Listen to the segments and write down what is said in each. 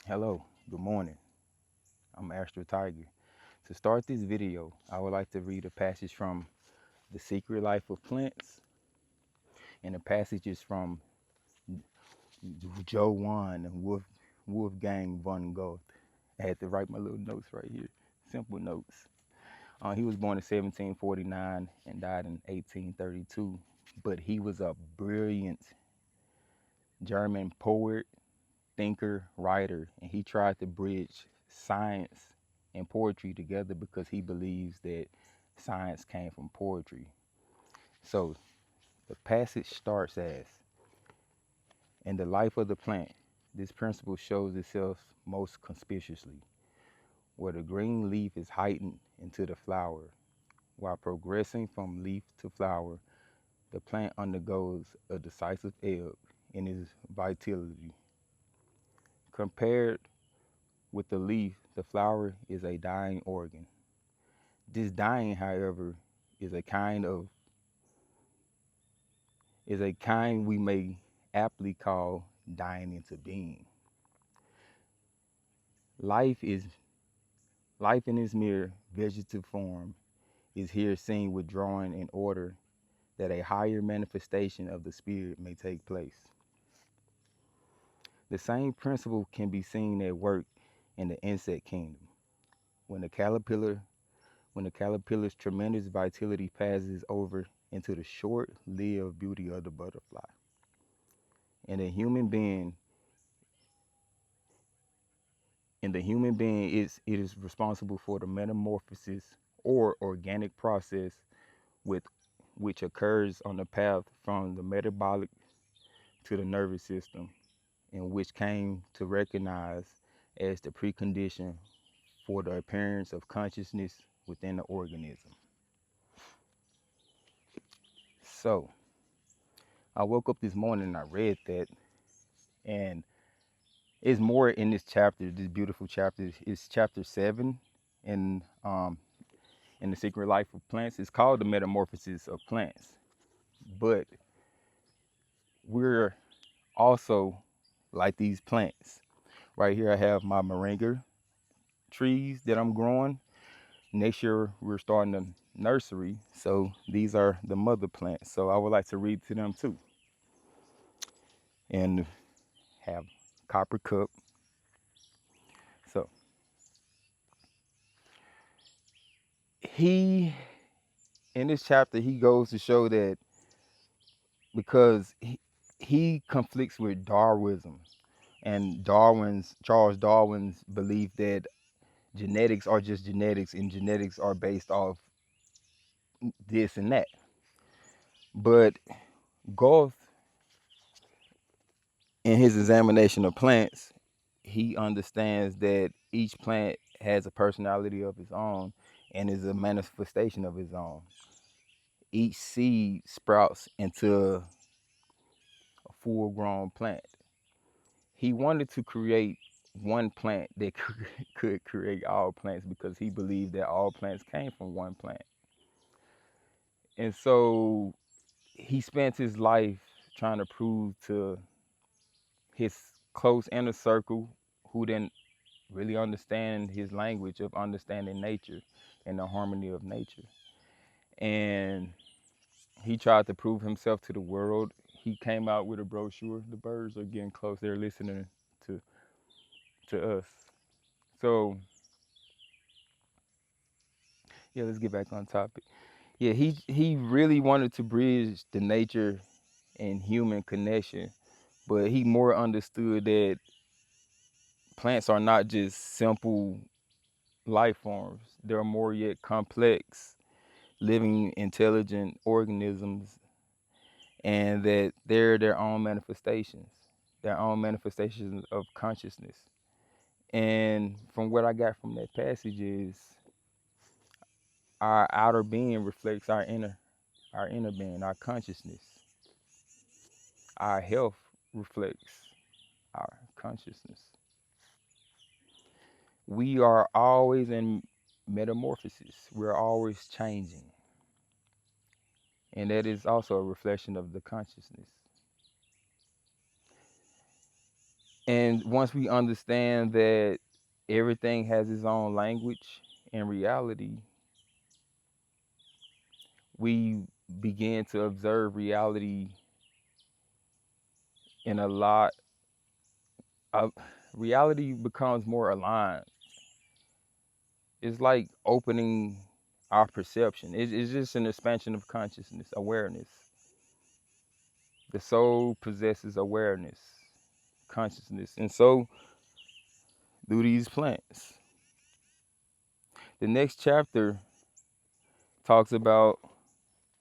Hello, good morning. I'm Astro Tiger. To start this video, I would like to read a passage from The Secret Life of Plants, and the passage is from Johann Wolfgang von Goethe. I had to write my little notes right here, simple notes. He was born in 1749 and died in 1832, but he was a brilliant German poet, thinker, writer, and he tried to bridge science and poetry together because he believes that science came from poetry. So the passage starts as, in the life of the plant, this principle shows itself most conspicuously, where the green leaf is heightened into the flower. While progressing from leaf to flower, the plant undergoes a decisive ebb in its vitality. Compared with the leaf, the flower is a dying organ. This dying, however, is a kind of is a kind we may aptly call dying into being. Life is life in its mere vegetative form is here seen withdrawing in order that a higher manifestation of the spirit may take place. The same principle can be seen at work in the insect kingdom. When the caterpillar when the caterpillar's tremendous vitality passes over into the short-lived beauty of the butterfly. And the human being it is responsible for the metamorphosis or organic process with which occurs on the path from the metabolic to the nervous system, and which came to recognize as the precondition for the appearance of consciousness within the organism. So I woke up this morning and I read that, and it's more in this chapter, this beautiful chapter. It's chapter 7 in in the Secret Life of Plants. It's called the Metamorphosis of Plants. But we're also like these plants. Right here I have my moringa trees that I'm growing. Next year we're starting a nursery. So these are the mother plants. So I would like to read to them too. And have copper cup. So he in this chapter he goes to show that because he conflicts with Darwinism and Charles Darwin's belief that genetics are just genetics and genetics are based off this and that. But Goethe, in his examination of plants, he understands that each plant has a personality of its own and is a manifestation of its own. Each seed sprouts into a full grown plant. He wanted to create one plant that could create all plants because he believed that all plants came from one plant. And so he spent his life trying to prove to his close inner circle, who didn't really understand his language of understanding nature and the harmony of nature. And he tried to prove himself to the world. He came out with a brochure. The birds are getting close. They're listening to to us. So yeah, let's get back on topic. Yeah, he really wanted to bridge the nature and human connection, but he more understood that plants are not just simple life forms. They're more yet complex, living, intelligent organisms, and that they're their own manifestations of consciousness. And from what I got from that passage is our outer being reflects our inner being, our consciousness. Our health reflects our consciousness. We are always in metamorphosis. We're always changing. And that is also a reflection of the consciousness. And once we understand that everything has its own language and reality, we begin to observe reality in a lot of reality becomes more aligned. It's like opening our perception. It's just an expansion of consciousness, awareness. The soul possesses awareness, consciousness, and so do these plants. The next chapter talks about,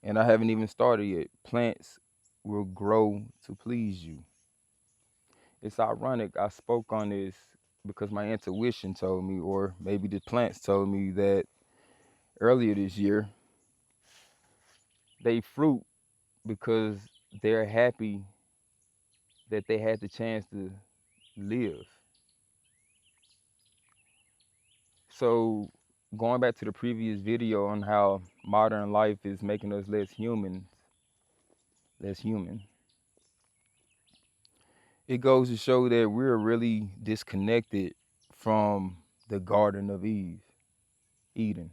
and I haven't even started yet, plants will grow to please you. It's ironic I spoke on this because my intuition told me, or maybe the plants told me, that earlier this year they fruit because they're happy that they had the chance to live. So going back to the previous video on how modern life is making us less human, it goes to show that we're really disconnected from the Garden of Eden.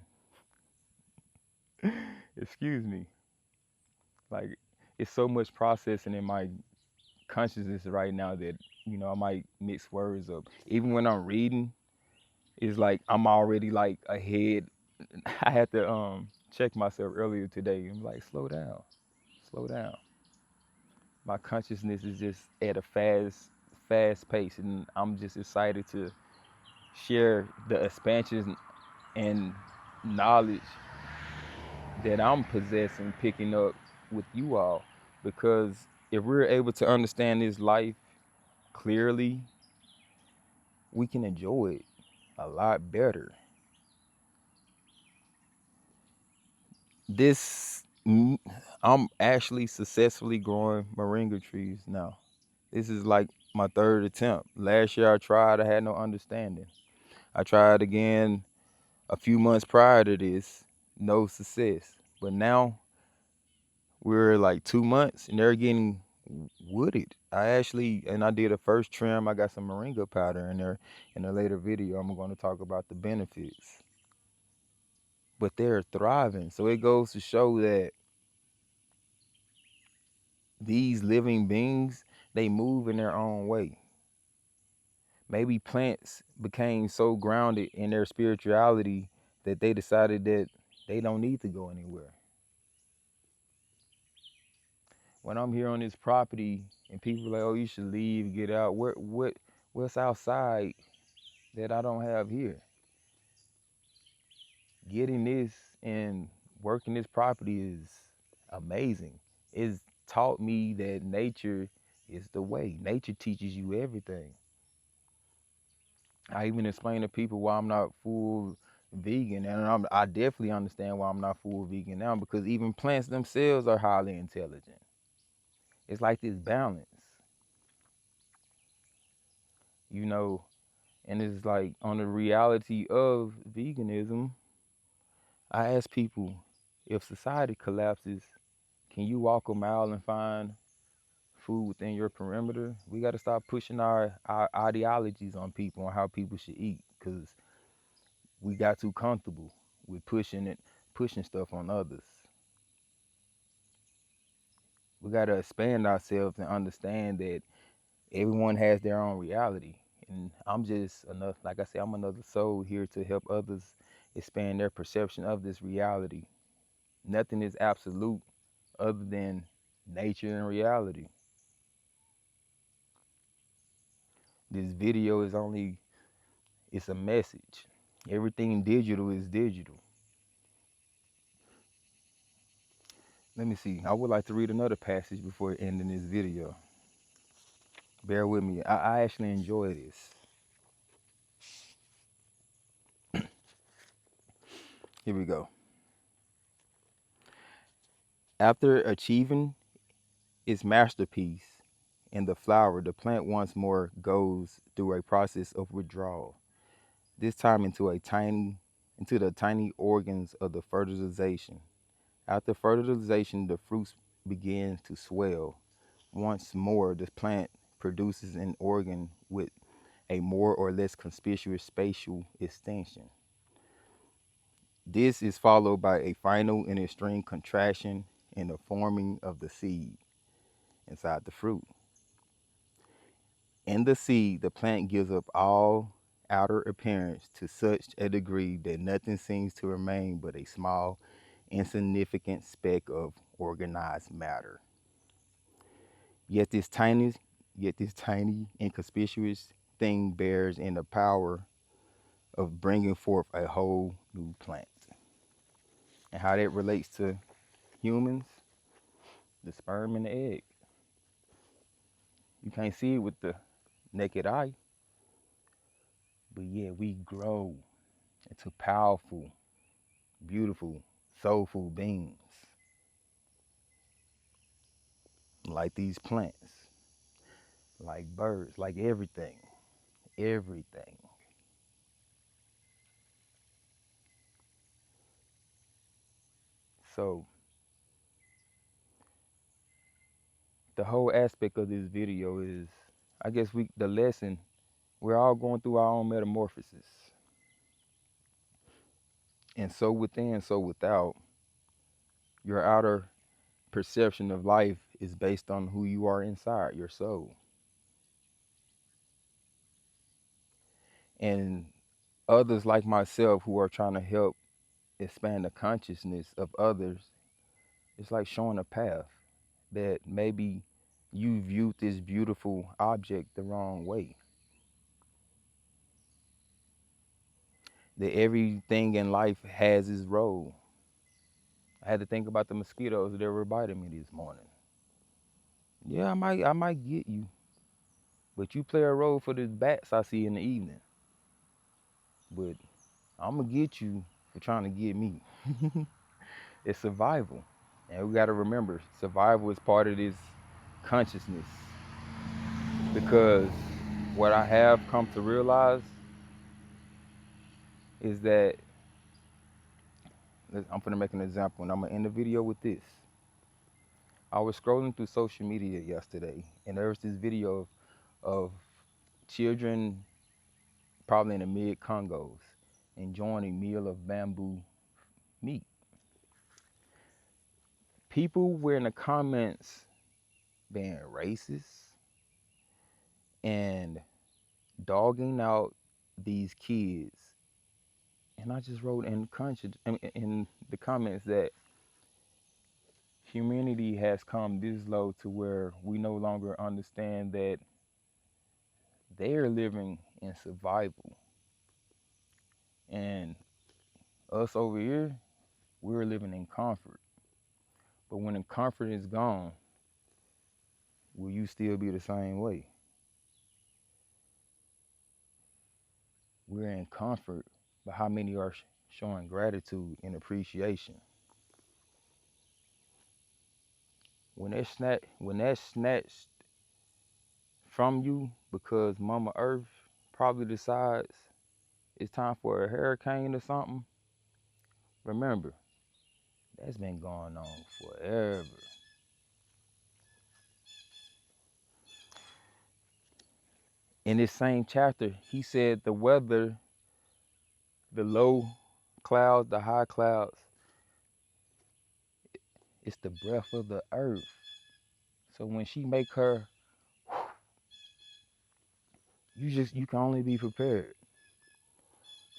Excuse me. Like, it's so much processing in my consciousness right now that, I might mix words up. Even when I'm reading, it's like I'm already like ahead. I had to check myself earlier today. I'm like, slow down, slow down. My consciousness is just at a fast pace, and I'm just excited to share the expansion and knowledge that I'm possessing, picking up with you all. Because if we're able to understand this life clearly, we can enjoy it a lot better. I'm actually successfully growing moringa trees now. This is like my third attempt. Last year I tried, I had no understanding. I tried again a few months prior to this, no success. But now we're like 2 months and they're getting wooded. I did a first trim. I got some moringa powder in there. In a later video, I'm going to talk about the benefits. But they're thriving. So it goes to show that these living beings, they move in their own way. Maybe plants became so grounded in their spirituality that they decided that they don't need to go anywhere. When I'm here on this property and people are like, oh, you should leave, get out. What's outside that I don't have here? Getting this and working this property is amazing. It's taught me that nature is the way. Nature teaches you everything. I even explain to people why I'm not full vegan, and I definitely understand why I'm not full vegan now, because even plants themselves are highly intelligent. It's like this balance, you know, and it's like on the reality of veganism. I ask people, if society collapses, can you walk a mile and find food within your perimeter? We got to stop pushing our ideologies on people on how people should eat, because we got too comfortable with pushing stuff on others. We got to expand ourselves and understand that everyone has their own reality. And I'm just enough, like I said, I'm another soul here to help others expand their perception of this reality. Nothing is absolute other than nature and reality. This video is it's a message. Everything digital is digital. Let me see. I would like to read another passage before ending this video. Bear with me. I actually enjoy this. Here we go. After achieving its masterpiece in the flower, the plant once more goes through a process of withdrawal. This time into the tiny organs of the fertilization. After fertilization, the fruits begin to swell. Once more, the plant produces an organ with a more or less conspicuous spatial extension. This is followed by a final and extreme contraction and the forming of the seed inside the fruit. In the seed, the plant gives up all outer appearance to such a degree that nothing seems to remain but a small, insignificant speck of organized matter. Yet this tiny, inconspicuous thing bears in the power of bringing forth a whole new plant. And how that relates to humans, the sperm and the egg. You can't see it with the naked eye, but yeah, we grow into powerful, beautiful, soulful beings like these plants, like birds, like everything, everything. So the whole aspect of this video is, I guess the lesson, we're all going through our own metamorphosis. And so within, so without, your outer perception of life is based on who you are inside, your soul. And others like myself who are trying to help expand the consciousness of others, it's like showing a path that maybe you viewed this beautiful object the wrong way. That everything in life has its role. I had to think about the mosquitoes that were biting me this morning. Yeah, I might get you, but you play a role for the bats I see in the evening. But I'm gonna get you for trying to get me. It's survival, and we got to remember, survival is part of this consciousness. Because what I have come to realize is that, I'm gonna make an example, and I'm gonna end the video with this. I was scrolling through social media yesterday, and there was this video of children, probably in the mid-Congos, enjoying a meal of bamboo meat. People were in the comments being racist and dogging out these kids. And I just wrote in the comments that humanity has come this low to where we no longer understand that they're living in survival. And us over here, we're living in comfort. But when the comfort is gone, will you still be the same way? We're in comfort, but how many are showing gratitude and appreciation? When that's snatched from you because Mama Earth probably decides it's time for a hurricane or something, remember, that's been going on forever. In this same chapter, he said the weather, the low clouds, the high clouds, it's the breath of the earth. So when she make her, you can only be prepared.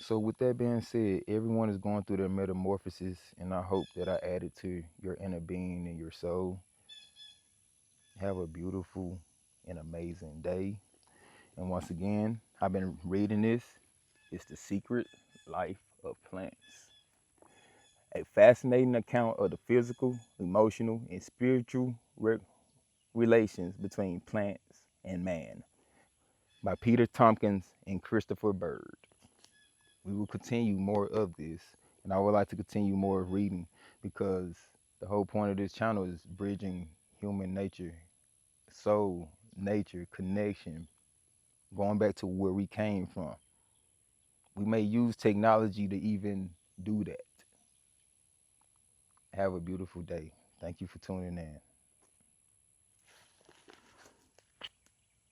So with that being said, everyone is going through their metamorphosis, and I hope that I added to your inner being and your soul. Have a beautiful and amazing day. And once again, I've been reading this. It's The Secret Life of Plants. A fascinating account of the physical, emotional, and spiritual relations between plants and man by Peter Tompkins and Christopher Bird. We will continue more of this, and I would like to continue more reading because the whole point of this channel is bridging human nature, soul, nature, connection, going back to where we came from. We may use technology to even do that. Have a beautiful day. Thank you for tuning in.